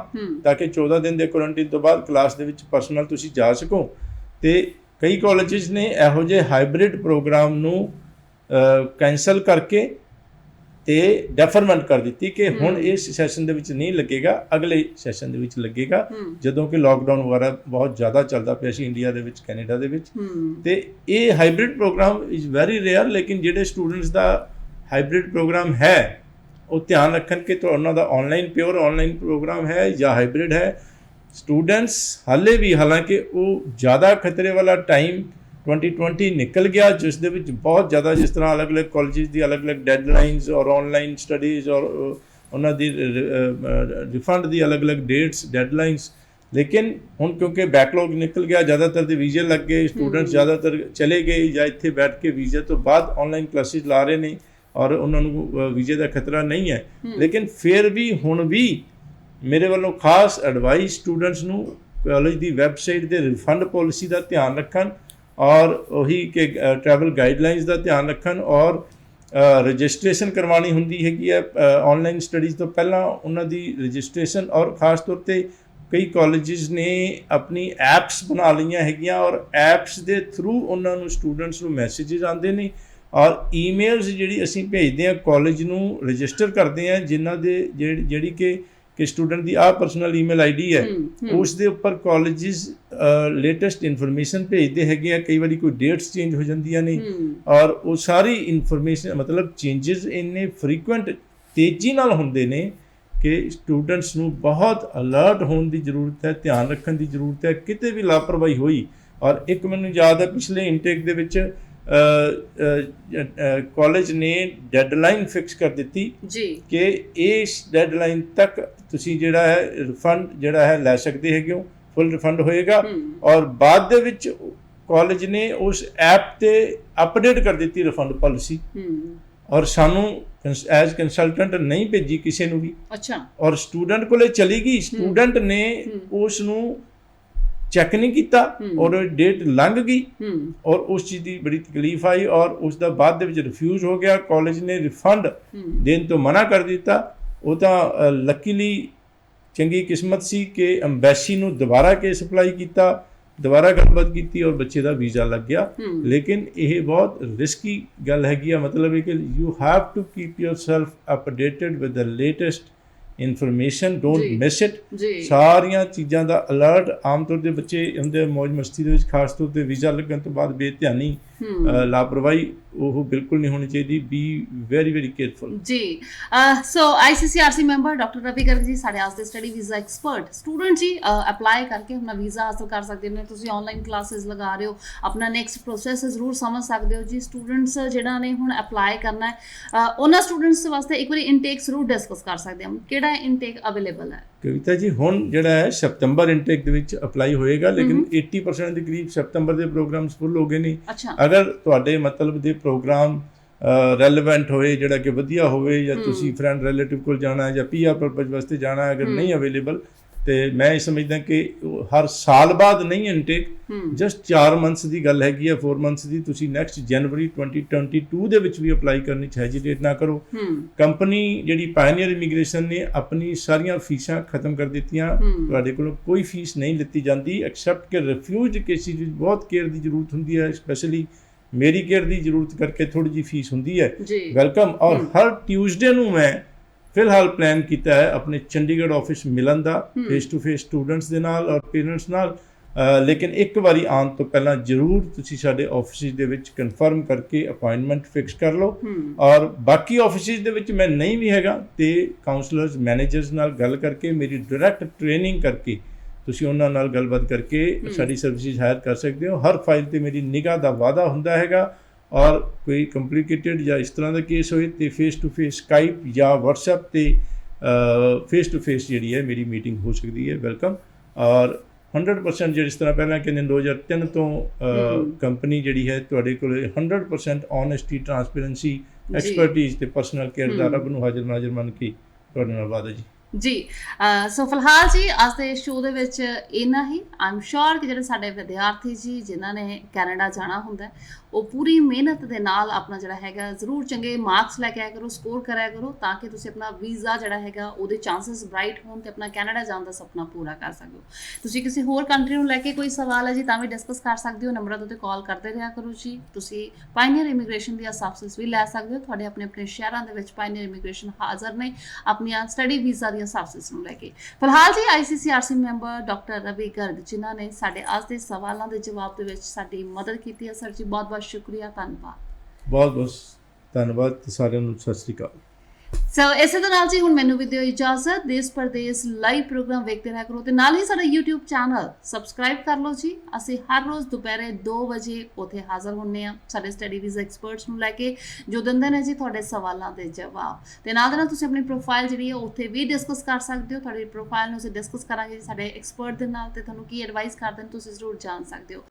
ਤਾਂ ਕਿ 14 ਦਿਨ ਦੇ ਕੁਆਰੰਟਾਈਨ ਤੋਂ ਬਾਅਦ ਕਲਾਸ ਦੇ ਵਿੱਚ ਪਰਸਨਲ ਤੁਸੀਂ ਜਾ ਸਕੋ। ਤੇ ਕਈ ਕਾਲਜਿਸ ਨੇ ਇਹੋ ਜਿਹੇ ਹਾਈਬ੍ਰਿਡ ਪ੍ਰੋਗਰਾਮ ਨੂੰ ਕੈਂਸਲ ਕਰਕੇ ਤੇ ਡੈਫਰਮੈਂਟ ਕਰ ਦਿੱਤੀ ਕਿ ਹੁਣ ਇਸ ਸੈਸ਼ਨ ਦੇ ਵਿੱਚ ਨਹੀਂ ਲੱਗੇਗਾ, ਅਗਲੇ ਸੈਸ਼ਨ ਦੇ ਵਿੱਚ ਲੱਗੇਗਾ, ਜਦੋਂ ਕਿ ਲਾਕਡਾਊਨ ਵਗੈਰਾ ਬਹੁਤ ਜ਼ਿਆਦਾ ਚੱਲਦਾ ਪਿਆ ਸੀ ਇੰਡੀਆ ਦੇ ਵਿੱਚ, ਕੈਨੇਡਾ ਦੇ ਵਿੱਚ। ਤੇ ਇਹ hybrid programme is very rare. ਲੇਕਿਨ ਜਿਹੜੇ ਸਟੂਡੈਂਟਸ ਦਾ ਹਾਈਬ੍ਰਿਡ ਪ੍ਰੋਗਰਾਮ ਹੈ ਉਹ ਧਿਆਨ ਰੱਖਣ ਕਿ ਉਹਨਾਂ ਦਾ ਆਨਲਾਈਨ, ਪਿਓਰ ਆਨਲਾਈਨ ਪ੍ਰੋਗਰਾਮ ਹੈ ਜਾਂ ਹਾਈਬ੍ਰਿਡ ਹੈ। ਸਟੂਡੈਂਟਸ ਹਾਲੇ ਵੀ, ਹਾਲਾਂਕਿ ਉਹ ਜ਼ਿਆਦਾ ਖਤਰੇ ਵਾਲਾ ਟਾਈਮ 2020 ਨਿਕਲ ਗਿਆ ਜਿਸ ਦੇ ਵਿੱਚ ਬਹੁਤ ਜ਼ਿਆਦਾ, ਜਿਸ ਤਰ੍ਹਾਂ ਅਲੱਗ-ਅਲੱਗ ਕਾਲਜਿਸ ਦੀ ਅਲੱਗ-ਅਲੱਗ ਡੈਡਲਾਈਨਸ ਔਰ ਆਨਲਾਈਨ ਸਟੱਡੀਜ਼ ਔਰ ਉਹਨਾਂ ਦੀ ਰਿਫੰਡ ਦੀ ਅਲੱਗ-ਅਲੱਗ ਡੇਟਸ, ਡੈਡਲਾਈਨਸ। ਲੇਕਿਨ ਹੁਣ ਕਿਉਂਕਿ ਬੈਕਲੌਗ ਨਿਕਲ ਗਿਆ, ਜ਼ਿਆਦਾਤਰ ਦੇ ਵੀਜ਼ੇ ਲੱਗ ਗਏ, ਸਟੂਡੈਂਟਸ ਜ਼ਿਆਦਾਤਰ ਚਲੇ ਗਏ ਜਾਂ ਇੱਥੇ ਬੈਠ ਕੇ ਵੀਜ਼ੇ ਤੋਂ ਬਾਅਦ ਆਨਲਾਈਨ ਕਲਾਸਿਸ ਲਾ ਰਹੇ ਨੇ। ਔਰ ਉਹਨਾਂ ਨੂੰ ਵੀਜ਼ੇ ਦਾ ਖਤਰਾ ਨਹੀਂ ਹੈ। ਲੇਕਿਨ ਫਿਰ ਵੀ ਹੁਣ ਵੀ ਮੇਰੇ ਵੱਲੋਂ ਖਾਸ ਐਡਵਾਈਸ ਸਟੂਡੈਂਟਸ ਨੂੰ ਕਾਲਜ ਦੀ ਵੈਬਸਾਈਟ ਦੇ ਰਿਫੰਡ ਪਾਲਿਸੀ ਦਾ ਧਿਆਨ ਰੱਖਣ ਔਰ ਉਹੀ ਕਿ ਟਰੈਵਲ ਗਾਈਡਲਾਈਨਸ ਦਾ ਧਿਆਨ ਰੱਖਣ ਔਰ ਰਜਿਸਟ੍ਰੇਸ਼ਨ ਕਰਵਾਉਣੀ ਹੁੰਦੀ ਹੈਗੀ ਹੈ ਆਨਲਾਈਨ ਸਟੱਡੀਜ਼ ਤੋਂ ਪਹਿਲਾਂ ਉਹਨਾਂ ਦੀ ਰਜਿਸਟ੍ਰੇਸ਼ਨ। ਔਰ ਖਾਸ ਤੌਰ 'ਤੇ ਕਈ ਕਾਲਜਿਸ ਨੇ ਆਪਣੀ ਐਪਸ ਬਣਾ ਲਈਆਂ ਹੈਗੀਆਂ ਔਰ ਐਪਸ ਦੇ ਥਰੂ ਉਹਨਾਂ ਨੂੰ ਸਟੂਡੈਂਟਸ ਨੂੰ ਮੈਸੇजेस ਆਉਂਦੇ ਨੇ ਔਰ ਈਮੇਲਸ ਜਿਹੜੀ ਅਸੀਂ ਭੇਜਦੇ ਹਾਂ ਕਾਲਜ ਨੂੰ ਰਜਿਸਟਰ ਕਰਦੇ ਹਾਂ ਜਿਨ੍ਹਾਂ ਦੇ ਜਿਹੜੀ ਕਿ ਸਟੂਡੈਂਟ ਦੀ ਪਰਸਨਲ ਈਮੇਲ ਆਈਡੀ ਹੈ ਉਸ ਦੇ ਉੱਪਰ ਕਾਲਜਿਸ ਲੇਟੈਸਟ ਇਨਫੋਰਮੇਸ਼ਨ ਭੇਜਦੇ ਹੈਗੇ ਆ। ਕਈ ਵਾਰੀ ਕੋਈ ਡੇਟਸ ਚੇਂਜ ਹੋ ਜਾਂਦੀਆਂ ਨੇ ਔਰ ਉਹ ਸਾਰੀ ਇਨਫੋਰਮੇਸ਼ਨ ਮਤਲਬ ਚੇਂਜਸ ਇੰਨੇ ਫਰੀਕੁਐਂਟ ਤੇਜ਼ੀ ਨਾਲ ਹੁੰਦੇ ਨੇ ਕਿ ਸਟੂਡੈਂਟਸ ਨੂੰ ਬਹੁਤ ਅਲਰਟ ਹੋਣ ਦੀ ਜ਼ਰੂਰਤ ਹੈ, ਧਿਆਨ ਰੱਖਣ ਦੀ ਜ਼ਰੂਰਤ ਹੈ। ਕਿਤੇ ਵੀ ਲਾਪਰਵਾਹੀ ਹੋਈ ਔਰ ਇੱਕ ਮੈਨੂੰ ਯਾਦ ਹੈ ਪਿਛਲੇ ਇਨਟੇਕ ਦੇ ਵਿੱਚ ਕਾਲਜ ਨੇ ਡੈਡਲਾਈਨ ਫਿਕਸ ਕਰ ਦਿੱਤੀ ਜੀ ਕਿ ਇਸ ਡੈਡਲਾਈਨ ਤੱਕ ਤੁਸੀਂ ਜਿਹੜਾ ਹੈ ਰਿਫੰਡ ਜਿਹੜਾ ਹੈ ਲੈ ਸਕਦੇ ਹੈਗੇ ਹੋ, ਫੁੱਲ ਰਿਫੰਡ ਹੋਏਗਾ। ਔਰ ਬਾਅਦ ਦੇ ਵਿੱਚ ਕਾਲਜ ਨੇ ਉਸ ਐਪ ਤੇ ਅਪਡੇਟ ਕਰ ਦਿੱਤੀ ਰਿਫੰਡ ਪਾਲਿਸੀ ਔਰ ਸਾਨੂੰ ਐਜ਼ ਕੰਸਲਟੈਂਟ ਨਹੀਂ ਭੇਜੀ ਕਿਸੇ ਨੂੰ ਵੀ। ਅੱਛਾ। ਔਰ ਸਟੂਡੈਂਟ ਕੋਲੇ ਚਲੀ ਗਈ, ਸਟੂਡੈਂਟ ਨੇ ਉਸ ਨੂੰ ਚੈੱਕ ਨਹੀਂ ਕੀਤਾ ਔਰ ਡੇਟ ਲੰਘ ਗਈ ਔਰ ਉਸ ਚੀਜ਼ ਦੀ ਬੜੀ ਤਕਲੀਫ ਆਈ ਔਰ ਉਸ ਦਾ ਬਾਅਦ ਦੇ ਵਿੱਚ ਰਿਫਿਊਜ਼ ਹੋ ਗਿਆ। ਕਾਲਜ ਨੇ ਰਿਫੰਡ ਦੇਣ ਤੋਂ ਮਨਾ ਕਰ ਦਿੱਤਾ। ਉਹ ਤਾਂ ਲੱਕੀਲੀ ਚੰਗੀ ਕਿਸਮਤ ਸੀ ਕਿ ਐਮਬੈਸੀ ਨੂੰ ਦੁਬਾਰਾ ਕੇਸ ਅਪਲਾਈ ਕੀਤਾ, ਦੁਬਾਰਾ ਗੱਲਬਾਤ ਕੀਤੀ ਔਰ ਬੱਚੇ ਦਾ ਵੀਜ਼ਾ ਲੱਗ ਗਿਆ। ਲੇਕਿਨ ਇਹ ਬਹੁਤ ਰਿਸਕੀ ਗੱਲ ਹੈਗੀ ਆ। ਮਤਲਬ ਹੈ ਕਿ you have to keep yourself updated with the latest information, don't miss it. ਸਾਰੀਆਂ ਚੀਜ਼ਾਂ ਦਾ ਅਲਰਟ। ਆਮ ਤੌਰ 'ਤੇ ਬੱਚੇ ਹੁੰਦੇ ਮੌਜ ਮਸਤੀ ਦੇ ਵਿੱਚ, ਖਾਸ ਤੌਰ 'ਤੇ ਵੀਜ਼ਾ ਲੱਗਣ ਤੋਂ ਬਾਅਦ ਬੇਧਿਆਨੀ ਲਾਪਰਵਾਹੀ ਉਹ ਬਿਲਕੁਲ ਨਹੀਂ ਹੋਣੀ ਚਾਹੀਦੀ। ਬੀ ਵੈਰੀ ਵੈਰੀ ਕੇਅਰਫੁਲ ਜੀ।
ਸੋ ICCRC member doctor Ravi Garg ਜੀ ਸਾਡੇ ਅੱਜ ਦੇ ਸਟੱਡੀ ਵੀਜ਼ਾ ਐਕਸਪਰਟ। ਸਟੂਡੈਂਟ ਜੀ ਅਪਲਾਈ ਕਰਕੇ ਆਪਣਾ ਵੀਜ਼ਾ ਹਾਸਲ ਕਰ ਸਕਦੇ ਨੇ। ਤੁਸੀਂ ਆਨਲਾਈਨ ਕਲਾਸਿਸ ਲਗਾ ਰਹੇ ਹੋ, ਆਪਣਾ ਨੈਕਸਟ ਪ੍ਰੋਸੈਸ ਜ਼ਰੂਰ ਸਮਝ ਸਕਦੇ ਹੋ ਜੀ। ਸਟੂਡੈਂਟਸ ਜਿਹੜਾ ਨੇ ਹੁਣ ਅਪਲਾਈ ਕਰਨਾ ਹੈ ਉਹਨਾਂ ਸਟੂਡੈਂਟਸ ਵਾਸਤੇ ਇੱਕ ਵਾਰੀ ਇਨਟੇਕ ਜ਼ਰੂਰ ਡਿਸਕਸ ਕਰ ਸਕਦੇ ਹਾਂ। ਕਿਹੜਾ ਇਨਟੇਕ ਅਵੇਲੇਬਲ ਹੈ?
ਕਵਿਤਾ ਜੀ ਹੁਣ ਜਿਹੜਾ ਹੈ ਸਤੰਬਰ ਇਨਟੇਕ ਦੇ ਵਿੱਚ ਅਪਲਾਈ ਹੋਏਗਾ, ਲੇਕਿਨ 80% ਦੇ ਕਰੀਬ ਸਤੰਬਰ ਦੇ ਪ੍ਰੋਗਰਾਮਸ ਫੁੱਲ ਹੋ ਗਏ ਨੇ। ਅਗਰ ਤੁਹਾਡੇ ਮਤਲਬ ਦੇ ਪ੍ਰੋਗਰਾਮ ਰੈਲੇਵੈਂਟ ਹੋਏ, ਜਿਹੜਾ ਕਿ ਵਧੀਆ ਹੋਵੇ, ਜਾਂ ਤੁਸੀਂ ਫਰੈਂਡ ਰਿਲੇਟਿਵ ਕੋਲ ਜਾਣਾ ਜਾਂ PR ਪਰਪਸ ਵਾਸਤੇ ਜਾਣਾ, ਅਗਰ ਨਹੀਂ ਅਵੇਲੇਬਲ ਤੇ ਮੈਂ ਇਹ ਸਮਝਦਾ ਕਿ ਹਰ ਸਾਲ ਬਾਅਦ ਨਹੀਂ ਇਨਟੇਕ, ਜਸਟ 4 ਮੰਥਸ ਦੀ ਗੱਲ ਹੈਗੀ ਆ, 4 ਮੰਥਸ ਦੀ। ਤੁਸੀਂ ਨੈਕਸਟ ਜਨਵਰੀ 2022 ਦੇ ਵਿੱਚ ਵੀ ਅਪਲਾਈ ਕਰਨੀ 'ਚ ਹੈਜੀਟੇਟ ਨਾ ਕਰੋ। ਕੰਪਨੀ ਜਿਹੜੀ ਪਾਇਨੀਅਰ ਇਮੀਗ੍ਰੇਸ਼ਨ ਨੇ ਆਪਣੀ ਸਾਰੀਆਂ ਫੀਸਾਂ ਖਤਮ ਕਰ ਦਿੱਤੀਆਂ। ਤੁਹਾਡੇ ਕੋਲੋਂ ਕੋਈ ਫੀਸ ਨਹੀਂ ਲਿੱਤੀ ਜਾਂਦੀ ਐਕਸੈਪਟ ਕਿ ਰਿਫਿਊਜ਼ਡ ਕੇਸਿਸ ਵਿੱਚ ਬਹੁਤ ਕੇਅਰ ਦੀ ਜ਼ਰੂਰਤ ਹੁੰਦੀ ਹੈ। ਸਪੈਸ਼ਲੀ ਮੇਰੀ ਕੇਅਰ ਦੀ ਜ਼ਰੂਰਤ ਕਰਕੇ ਥੋੜ੍ਹੀ ਜਿਹੀ ਫੀਸ ਹੁੰਦੀ ਹੈ। ਵੈਲਕਮ। ਔਰ ਹਰ ਟਿਊਜ਼ਡੇ ਨੂੰ ਮੈਂ ਫਿਲਹਾਲ ਪਲਾਨ ਕੀਤਾ ਹੈ ਆਪਣੇ ਚੰਡੀਗੜ੍ਹ ਆਫਿਸ ਮਿਲਣ ਦਾ, ਫੇਸ ਟੂ ਫੇਸ ਸਟੂਡੈਂਟਸ ਦੇ ਨਾਲ ਔਰ ਪੇਰੈਂਟਸ ਨਾਲ। ਲੇਕਿਨ ਇੱਕ ਵਾਰੀ ਆਉਣ ਤੋਂ ਪਹਿਲਾਂ ਜ਼ਰੂਰ ਤੁਸੀਂ ਸਾਡੇ ਆਫਿਸਿਸ ਦੇ ਵਿੱਚ ਕਨਫਰਮ ਕਰਕੇ ਅਪਾਇੰਟਮੈਂਟ ਫਿਕਸ ਕਰ ਲਓ। ਔਰ ਬਾਕੀ ਆਫਿਸਿਸ ਦੇ ਵਿੱਚ ਮੈਂ ਨਹੀਂ ਵੀ ਹੈਗਾ ਤੇ ਕਾਉਂਸਲਰਸ ਮੈਨੇਜਰਸ ਨਾਲ ਗੱਲ ਕਰਕੇ, ਮੇਰੀ ਡਾਇਰੈਕਟ ਟ੍ਰੇਨਿੰਗ ਕਰਕੇ ਤੁਸੀਂ ਉਹਨਾਂ ਨਾਲ ਗੱਲਬਾਤ ਕਰਕੇ ਸਾਡੀ ਸਰਵਿਸਿਜ਼ ਹਾਇਰ ਕਰ ਸਕਦੇ ਹੋ। ਹਰ ਫਾਈਲ 'ਤੇ ਮੇਰੀ ਨਿਗਾਹ ਦਾ ਵਾਅਦਾ ਹੁੰਦਾ ਹੈਗਾ। ਔਰ ਕੋਈ ਕੰਪਲਿਕੇਟਡ ਜਾਂ ਇਸ ਤਰ੍ਹਾਂ ਦਾ ਕੇਸ ਹੋਏ ਤੇ ਫੇਸ ਟੂ ਫੇਸ ਸਕਾਈਪ ਜਾਂ WhatsApp 'ਤੇ ਫੇਸ ਟੂ ਫੇਸ ਜਿਹੜੀ ਹੈ ਮੇਰੀ ਮੀਟਿੰਗ ਹੋ ਸਕਦੀ ਹੈ। ਵੈਲਕਮ। ਔਰ 100% ਜਿਸ ਤਰ੍ਹਾਂ ਪਹਿਲਾਂ ਕਹਿੰਦੇ 2003 ਤੋਂ ਕੰਪਨੀ ਜਿਹੜੀ ਹੈ ਤੁਹਾਡੇ ਕੋਲ 100% ਓਨੈਸਟੀ, ਟਰਾਂਸਪੇਰੈਂਸੀ, ਐਕਸਪਰਟੀਜ਼ ਤੇ ਪਰਸਨਲ ਕੇਅਰ ਦਾ ਰੱਬ ਨੂੰ ਹਾਜ਼ਰ ਨਾਜ਼ਰ ਮੰਨ ਕੇ ਤੁਹਾਡੇ ਨਾਲ ਵਾਅਦਾ ਜੀ।
ਜੀ ਸੋ ਫਿਲਹਾਲ ਜੀ ਅੱਜ ਦੇ ਸ਼ੋਅ ਦੇ ਵਿੱਚ ਇੰਨਾ ਹੀ। ਆਈ ਐਮ ਸ਼ੋਰ ਕਿ ਜਿਹੜੇ ਸਾਡੇ ਵਿਦਿਆਰਥੀ ਜੀ ਜਿਨ੍ਹਾਂ ਨੇ ਕੈਨੇਡਾ ਜਾਣਾ ਹੁੰਦਾ ਉਹ ਪੂਰੀ ਮਿਹਨਤ ਦੇ ਨਾਲ ਆਪਣਾ ਜਿਹੜਾ ਹੈਗਾ ਜ਼ਰੂਰ ਚੰਗੇ ਮਾਰਕਸ ਲੈ ਕੇ ਆਇਆ ਕਰੋ, ਸਕੋਰ ਕਰਿਆ ਕਰੋ, ਤਾਂ ਕਿ ਤੁਸੀਂ ਆਪਣਾ ਵੀਜ਼ਾ ਜਿਹੜਾ ਹੈਗਾ ਉਹਦੇ ਚਾਂਸਸ ਬ੍ਰਾਈਟ ਹੋਣ ਤੇ ਆਪਣਾ ਕੈਨੇਡਾ ਜਾਣ ਦਾ ਸੁਪਨਾ ਪੂਰਾ ਕਰ ਸਕੋ। ਤੁਸੀਂ ਕਿਸੇ ਹੋਰ ਕੰਟਰੀ ਨੂੰ ਲੈ ਕੇ ਕੋਈ ਸਵਾਲ ਹੈ ਜੀ ਤਾਂ ਵੀ ਡਿਸਕਸ ਕਰ ਸਕਦੇ ਹੋ। ਨੰਬਰਾਂ ਤੋਂ ਕਾਲ ਕਰਦੇ ਰਿਹਾ ਕਰੋ ਜੀ। ਤੁਸੀਂ ਪਾਇਨੀਅਰ ਇਮੀਗ੍ਰੇਸ਼ਨ ਦੀਆਂ ਸਰਵਿਸਿਜ਼ ਵੀ ਲੈ ਸਕਦੇ ਹੋ। ਤੁਹਾਡੇ ਆਪਣੇ ਆਪਣੇ ਸ਼ਹਿਰਾਂ ਦੇ ਵਿੱਚ ਪਾਇਨੀਅਰ ਇਮੀਗ੍ਰੇਸ਼ਨ ਹਾਜ਼ਰ ਨੇ ਆਪਣੀਆਂ ਸਟੱਡੀ ਵੀਜ਼ਾ ਦੀਆਂ ਸਰਵਿਸਿਜ਼ ਨੂੰ ਲੈ ਕੇ। ਫਿਲਹਾਲ ਜੀ ICCRC member doctor Ravi Garg ਜਿਨ੍ਹਾਂ ਨੇ ਸਾਡੇ ਅੱਜ ਦੇ ਸਵਾਲਾਂ ਦੇ ਜਵਾਬ ਦੇ ਵਿੱਚ ਸਾਡੀ ਮਦਦ ਕੀਤੀ ਹੈ। ਸਰ ਜੀ ਬਹੁਤ ਬਹੁਤ ਸ਼ੁਕਰੀਆ, ਧੰਨਵਾਦ।
ਬਹੁਤ ਬਹੁਤ ਧੰਨਵਾਦ ਸਾਰਿਆਂ ਨੂੰ। ਸਤਿ ਸ਼੍ਰੀ ਅਕਾਲ।
ਸੋ ਇਸੇ ਦੇ ਨਾਲ ਜੀ ਹੁਣ ਮੈਨੂੰ ਵੀ ਦਿਓ ਇਜਾਜ਼ਤ। ਦੇਸ਼ ਪਰਦੇਸ ਲਾਈਵ ਪ੍ਰੋਗਰਾਮ ਵੇਖਦੇ ਰਹਿਆ ਕਰੋ ਤੇ ਨਾਲ ਹੀ ਸਾਡਾ YouTube ਚੈਨਲ ਸਬਸਕ੍ਰਾਈਬ ਕਰ ਲਓ ਜੀ। ਅਸੀਂ ਹਰ ਰੋਜ਼ ਦੁਪਹਿਰੇ 2 ਵਜੇ ਉੱਥੇ ਹਾਜ਼ਰ ਹੁੰਨੇ ਆ ਸਾਡੇ ਸਟੱਡੀ ਵੀਜ਼ਾ ਐਕਸਪਰਟਸ ਨੂੰ ਲੈ ਕੇ, ਜੋ ਦਿੰਦੇ ਨੇ ਜੀ ਤੁਹਾਡੇ ਸਵਾਲਾਂ ਦੇ ਜਵਾਬ। ਤੇ ਨਾਲ ਦੇ ਨਾਲ ਤੁਸੀਂ ਆਪਣੀ ਪ੍ਰੋਫਾਈਲ ਜਿਹੜੀ ਹੈ ਉੱਥੇ ਵੀ ਡਿਸਕਸ ਕਰ ਸਕਦੇ ਹੋ। ਤੁਹਾਡੀ ਪ੍ਰੋਫਾਈਲ ਨੂੰ ਅਸੀਂ ਡਿਸਕਸ ਕਰਾਂਗੇ ਸਾਡੇ ਐਕਸਪਰਟ ਦੇ ਨਾਲ ਤੇ ਤੁਹਾਨੂੰ ਕੀ ਐਡਵਾਈਸ ਕਰਦੇ ਨੇ ਤੁਸੀਂ ਜ਼ਰੂਰ ਜਾਣ ਸਕਦੇ ਹੋ।